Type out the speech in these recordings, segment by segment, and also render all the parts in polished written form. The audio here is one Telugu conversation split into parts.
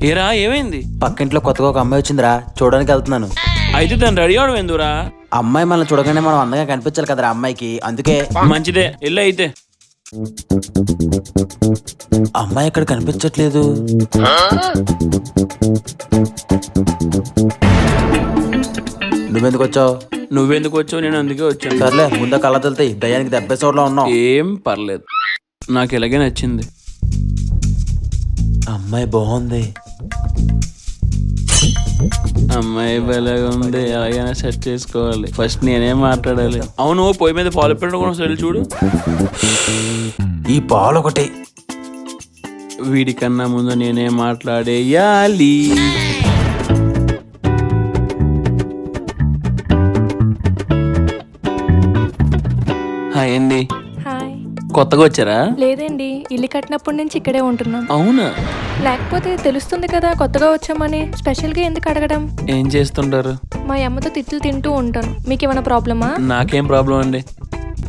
ఏరా ఏమైంది? పక్కింట్లో కొత్తగా ఒక అమ్మాయి వచ్చిందిరా, చూడడానికి వెళ్తున్నాను. అయితే తను రెడీ అవడం ఎందుకురా? అమ్మాయి మనల్ని చూడగానే మనం అందంగా కనిపించాలి కదరా అమ్మాయికి, అందుకే. మంచిదే, వెళ్ళి అయితే. అమ్మాయి ఇక్కడ కనిపించట్లేదు. నువ్వెందుకు వచ్చావు? నువ్వెందుకు వచ్చావు? నేను అందుకే వచ్చాను. సర్లే, ముందు కళ్ళ తెలుతాయి, దయ్యానికి దెబ్బే చోట్ల ఉన్నావు. ఏం పర్లేదు, నాకు ఇలాగే నచ్చింది. అమ్మాయి బాగుంది. అమ్మాయి బలంగా ఉంది, ఎలాగైనా సెట్ చేసుకోవాలి. ఫస్ట్ నేనే మాట్లాడాలి. అవును, పొయ్యి మీద పాలు పెట్టడం కూడా వెళ్ళి చూడు. ఈ పాలు ఒకటి. వీడికన్నా ముందు నేనే మాట్లాడేయాలి. హాయ్ అండి. హాయ్. కొత్తగా వచ్చారా? లేదండి, ఇల్లు కట్టినప్పటి నుంచి ఇక్కడే ఉంటున్నాం. అవునా? లేకపోతే తెలుస్తుంది కదా కొత్తగా వచ్చామని. స్పెషల్గా ఎందుకు అడగడం? ఏం చేస్తుంటారు? మా అమ్మతో తిట్లు తింటూ ఉంటాను. మీకు ఏమైనా ప్రాబ్లమా? నాకేం ప్రాబ్లం అండి,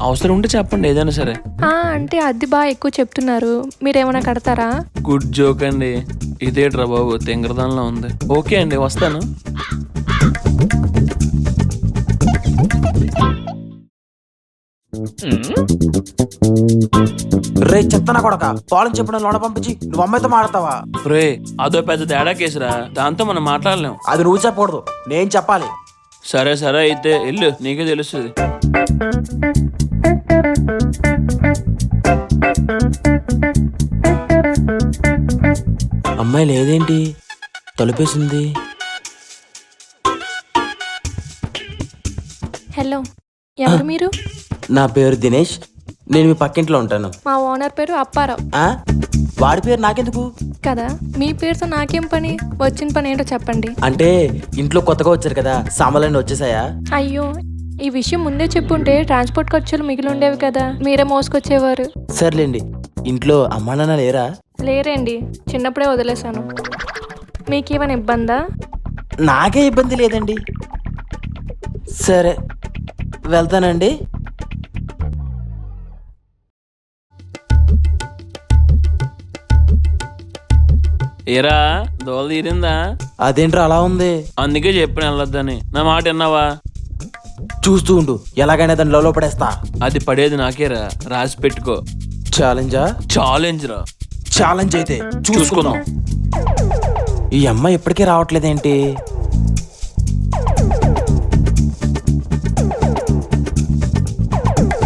అవసరం ఉంటే చెప్పండి ఏదైనా సరే. అంటే అద్దె బాగా ఎక్కువ చెప్తున్నారు, మీరేమైనా కడతారా? గుడ్ జోక్ అండి. ఇదేట్రా బాబు, తెంగరదానిలో ఉంది. ఓకే అండి, వస్తాను. రే చెత్తనా కొడక, పాలు చెప్పిన లోన పంపించి నువ్వు అమ్మాయితో మాడతావా? రే, అదో పెద్ద తేడా కేసురా, దాంతో మనం మాట్లాడలేం. అది నువ్వు చెప్పకూడదు, నేను చెప్పాలి. సరే సరే, అయితే వెళ్ళు, నీకే తెలుస్తుంది. అమ్మాయి లేదేంటి, తలుపేసింది. హలో, ఎవరు మీరు? నా పేరు దినేష్, నేను మీ పక్కింట్లో ఉంటాను. మా ఓనర్ పేరు అప్పారావు. వాడి పేరు నాకెందుకు? కదా, మీ పేరుతో నాకేం పని? వచ్చిన పని ఏంటో చెప్పండి. అంటే ఇంట్లో కొత్తగా వచ్చారు కదా, సామాన్లన్నీ వచ్చేసాయా? అయ్యో, ఈ విషయం ముందే చెప్పుంటే ట్రాన్స్పోర్ట్ ఖర్చులు మిగిలి ఉండేవి కదా, మీరే మోసుకొచ్చేవారు. సర్లేండి, ఇంట్లో అమ్మా నాన్న లేరా? లేరండి, చిన్నప్పుడే వదిలేశాను. మీకేమైనా ఇబ్బందా? నాకే ఇబ్బంది లేదండి. సరే, వెళ్తానండి. ఏరా, దోల తీరిందా? అదేంట్రా అలా ఉంది? అందుకే చెప్పిన వెళ్ళొద్దని. నా మాట విన్నావా? చూస్తూ ఉండు, ఎలాగైనా దాన్ని లోపల పడేస్తా. అది పడేది నాకేరా, రాసి పెట్టుకో. ఛాలెంజా? ఛాలెంజ్ రా. ఛాలెంజ్ అయితే చూసుకుందాం. ఈ అమ్మాయి ఎప్పటికీ రావట్లేదేంటి?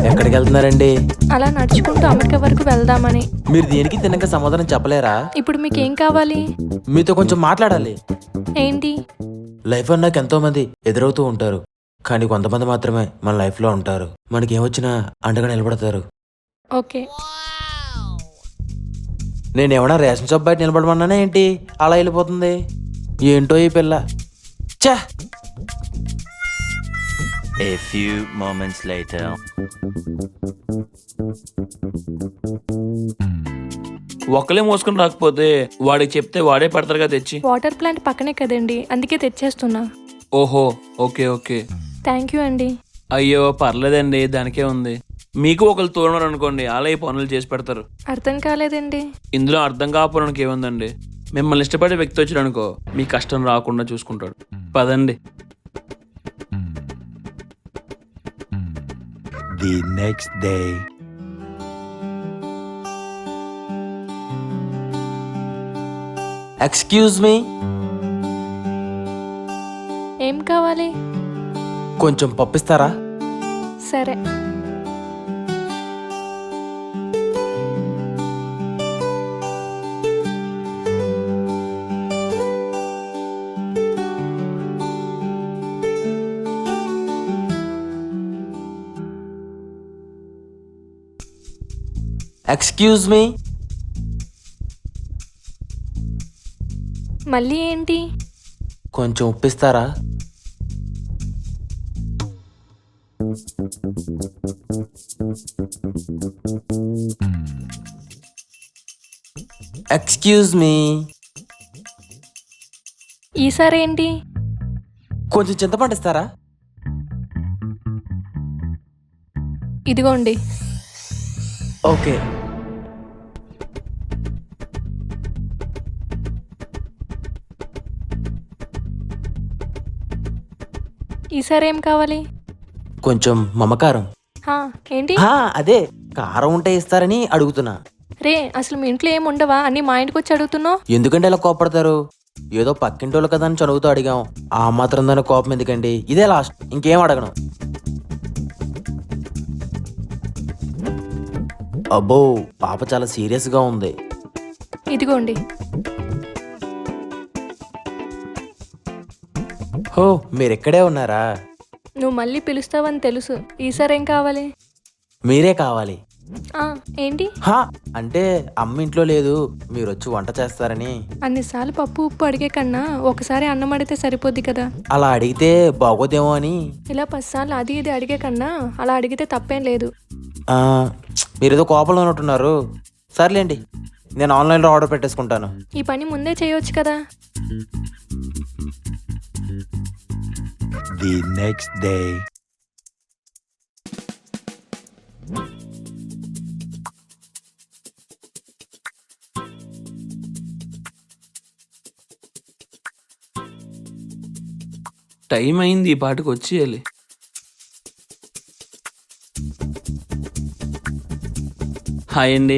ఎక్కడికి వెళ్తున్నారండి? అలా నడుచుకుంటూ అమెరికా వరకు వెళ్దామని. మీరు దేనికి తినక సమాధానం చెప్పలేరా? ఇప్పుడు మీకేం కావాలి? మీతో కొంచెం మాట్లాడాలి. ఏంటి? లైఫ్ అన్నాక ఎంతో మంది ఎదురవుతూ ఉంటారు, కానీ కొంతమంది మాత్రమే మన లైఫ్ లో ఉంటారు. మనకి ఏమొచ్చినా అండగా నిలబడతారు. ఓకే. నేనేమన్నా రేషన్ షాప్ బయట నిలబడమన్నానే ఏంటి అలా వెళ్ళిపోతుంది? ఏంటో ఈ పిల్ల. ఛా! A few moments later. ఒక్కలే మోసుకుని రాకపోతే వాడికి చెప్తే వాడే పెడతారుగా తెచ్చి. వాటర్ ప్లాంట్ పక్కనే కదండి, అందుకే తెచ్చేస్తున్నా. ఓహో, ఓకే ఓకే. థ్యాంక్ యూ అండి. అయ్యో పర్లేదండి, దానికే ఉంది. మీకు ఒకరు తోడున్నారు అనుకోండి, అలా ఈ పనులు చేసి పెడతారు. అర్థం కాలేదండి. ఇందులో అర్థం కాకపోవడానికి ఏముందండి, మిమ్మల్ని ఇష్టపడే వ్యక్తి వచ్చాడు అనుకో, మీ కష్టం రాకుండా చూసుకుంటాడు. పదండి. The next day. Excuse me. ఏం కావాలి? కొంచెం పప్పిస్తారా? సరే. Excuse me. మళ్ళీ ఏంటి? కొంచెం ఉప్పిస్తారా? Excuse me. ఈసారి ఏంటి? కొంచెం చింతపండు ఇస్తారా? ఇదిగోండి. ఓకే. ఈసారి ఏం కావాలి? కొంచెం మమకారం. హా, ఏంటి? అదే కారం ఉంటే ఇస్తారని అడుగుతున్నా. రే, అసలు మీ ఇంట్లో ఏం ఉండవా? అన్ని మా ఇంటికి వచ్చి అడుగుతున్నావు. ఎందుకంటే ఇలా కోపడతారు? ఏదో పక్కింటోళ్ళు కదా అని చదువుతూ అడిగాం. ఆ మాత్రం దాని కోపం ఎందుకండి? ఇదే లాస్ట్, ఇంకేం అడగను. అబ్బో, పాప చాలా సీరియస్ గా ఉంది. ఇదిగోండి. హో, మీరిక్కడే ఉన్నారా? నువ్వు మళ్ళీ పిలుస్తావని తెలుసు. ఈసారి ఏం కావాలి? మీరే కావాలి. ఏంటి? అంటే అమ్మ ఇంట్లో లేదు, మీరు వచ్చి వంట చేస్తారని. అన్నిసార్లు పప్పు ఉప్పు అడిగే కన్నా ఒకసారి అన్నం అడిగితే సరిపోద్ది కదా. అలా అడిగితే బాగోదేమో అని. ఇలా 10 సార్లు అది ఇది అడిగే కన్నా అలా అడిగితే తప్పేం లేదు. మీరేదో కోపంలో ఉన్నట్టున్నారు. సర్లేండి, నేను ఆన్లైన్లో ఆర్డర్ పెట్టేసుకుంటాను. ఈ పని ముందే చేయొచ్చు కదా. The next day. టైం అయింది, ఈ పాటికి వచ్చేయాలి. హాయ్ అండి.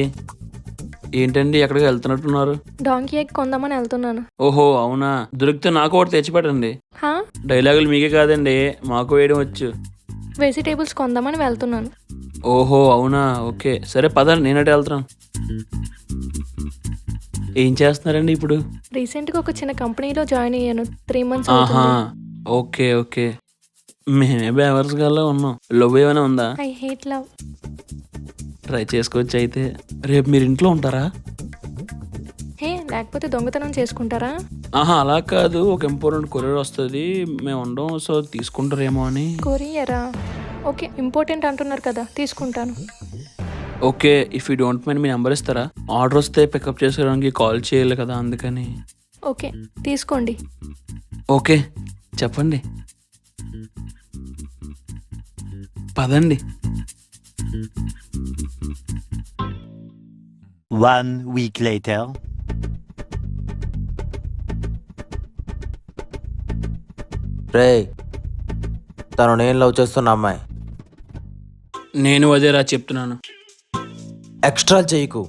ఏంటండి ఎక్కడికి వెళ్తున్నట్టున్నారు? డాంకీ ఎగ్ కొందామని వెళ్తున్నాను. ఓహో అవునా, దొరికితే నాకు ఒకటి తెచ్చిపెట్టండి. హా, డైలాగులు మీకే కాదండి, మాకు వేయడం వచ్చు. వెజిటేబుల్స్ కొందామని వెళ్తున్నాను. ఓహో అవునా, ఓకే సరే పదండి, నేనటే వెళ్తున్నాను. ఏం చేస్తున్నారండి ఇప్పుడు? రీసెంట్గా ఒక చిన్న కంపెనీలో జాయిన్ అయ్యాను. 3 months ఆహా, అవుతుంది. Okay okay. మేమే బేవర్స్ గాల్లో ఉన్నాం. లవ్ ఏమైనా ఉందా? I hate love. ట్రై చేసుకోవచ్చు అయితే. రేపు మీరు ఇంట్లో ఉంటారా? హే, లేకపోతే దొంగతనం చేసుకుంటారా? ఆహా అలా కాదు, ఒక ఇంపార్టెంట్ కొరియర్ వస్తుంది, మేము ఉండం, సో తీసుకుంటారేమో అని. కొరియరా? ఓకే, ఇంపార్టెంట్ అంటున్నారు కదా, తీసుకుంటాను. Okay, if you don't mind me number ఇస్తారా? ఆర్డర్ వస్తే పికప్ చేసుకోవడానికి కాల్ చేయాలి కదా, అందుకని. ఓకే, తీసుకోండి. ఓకే చెప్పండి. పదండి. 1 week later. రే, తను నేను లవ్ చేస్తున్న అమ్మాయి. నేను అదేరా చెప్తున్నాను. ఎక్స్ట్రా చేయకు.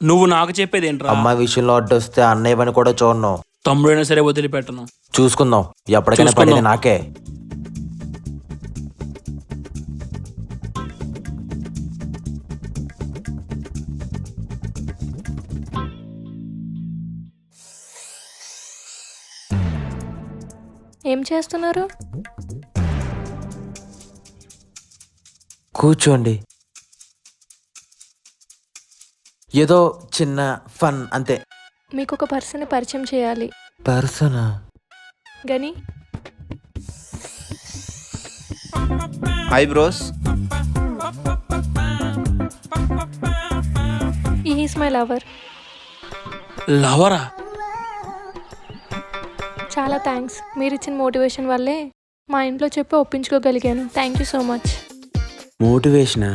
నువ్వు నాకు చెప్పేది ఏంట్రా? అమ్మాయి విషయంలో అడ్డొస్తే అన్నయ్య పని కూడా చూడను. తమ్ముడైనా సరే వదిలిపెట్టను. చూసుకుందాం, ఎప్పటికైనా పడేది నాకే. ఏం చేస్తున్నారు? కూర్చోండి. ఏదో చిన్న ఫన్ అంతే. మీకు ఒక పర్సన్ పరిచయం చేయాలి. పర్సనా? గని. Hi bros. Is my lover. లవరా? చాలా థ్యాంక్స్. మీరు ఇచ్చిన మోటివేషన్ వల్లే మా ఇంట్లో చెప్పి ఒప్పించుకోగలిగాను. Thank you so much. మోటివేషనా?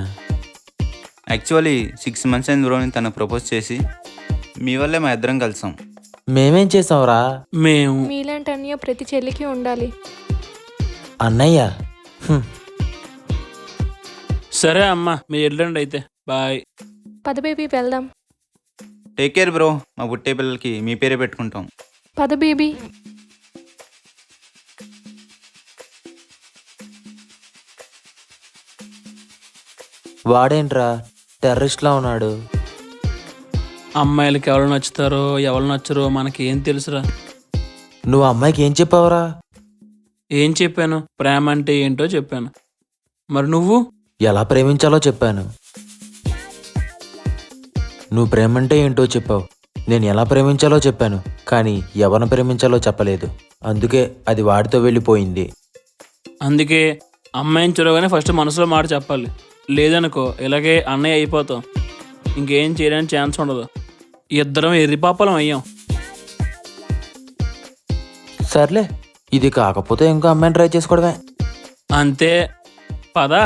యాక్చువల్లీ 6 months అయింది బ్రో నేను తనకు ప్రపోజ్ చేసి. మీ వల్లే మా ఇద్దరం కలిసాం. మేమేం చేసాంరా? మేము మీలాంటి అన్నయ్య ప్రతి చెల్లికి ఉండాలి. అన్నయ్య? సరే అమ్మా, మీరు వెళ్ళండి అయితే. బాయ్. పద బేబీ, వెళ్దాం. Take care bro. మా పుట్టే పిల్లలకి మీ పేరే పెట్టుకుంటాం. పద బేబీ. వాడేంట్రా టెర్రరిస్ట్లా ఉన్నాడు? అమ్మాయిలకి ఎవరు నచ్చుతారో ఎవరు నచ్చరో మనకి ఏం తెలుసురా? నువ్వు అమ్మాయికి ఏం చెప్పావురా? ఏం చెప్పాను? ప్రేమ అంటే ఏంటో చెప్పాను. మరి నువ్వు? ఎలా ప్రేమించాలో చెప్పాను. నువ్వు ప్రేమంటే ఏంటో చెప్పావు, నేను ఎలా ప్రేమించాలో చెప్పాను. కానీ ఎవరిని ప్రేమించాలో చెప్పలేదు. అందుకే అది వాడితో వెళ్ళిపోయింది. అందుకే అమ్మాయిని చూడగానే ఫస్ట్ మనసులో మాట చెప్పాలి. లేదనుకో ఇలాగే అన్నయ్య అయిపోతాం, ఇంకేం చేయడానికి ఛాన్స్ ఉండదు. ఇద్దరం ఎర్రిపాపలం అయ్యాం. సర్లే, ఇది కాకపోతే ఇంకో అమ్మాయిని ట్రై చేసుకోవడమే. అంతే పదా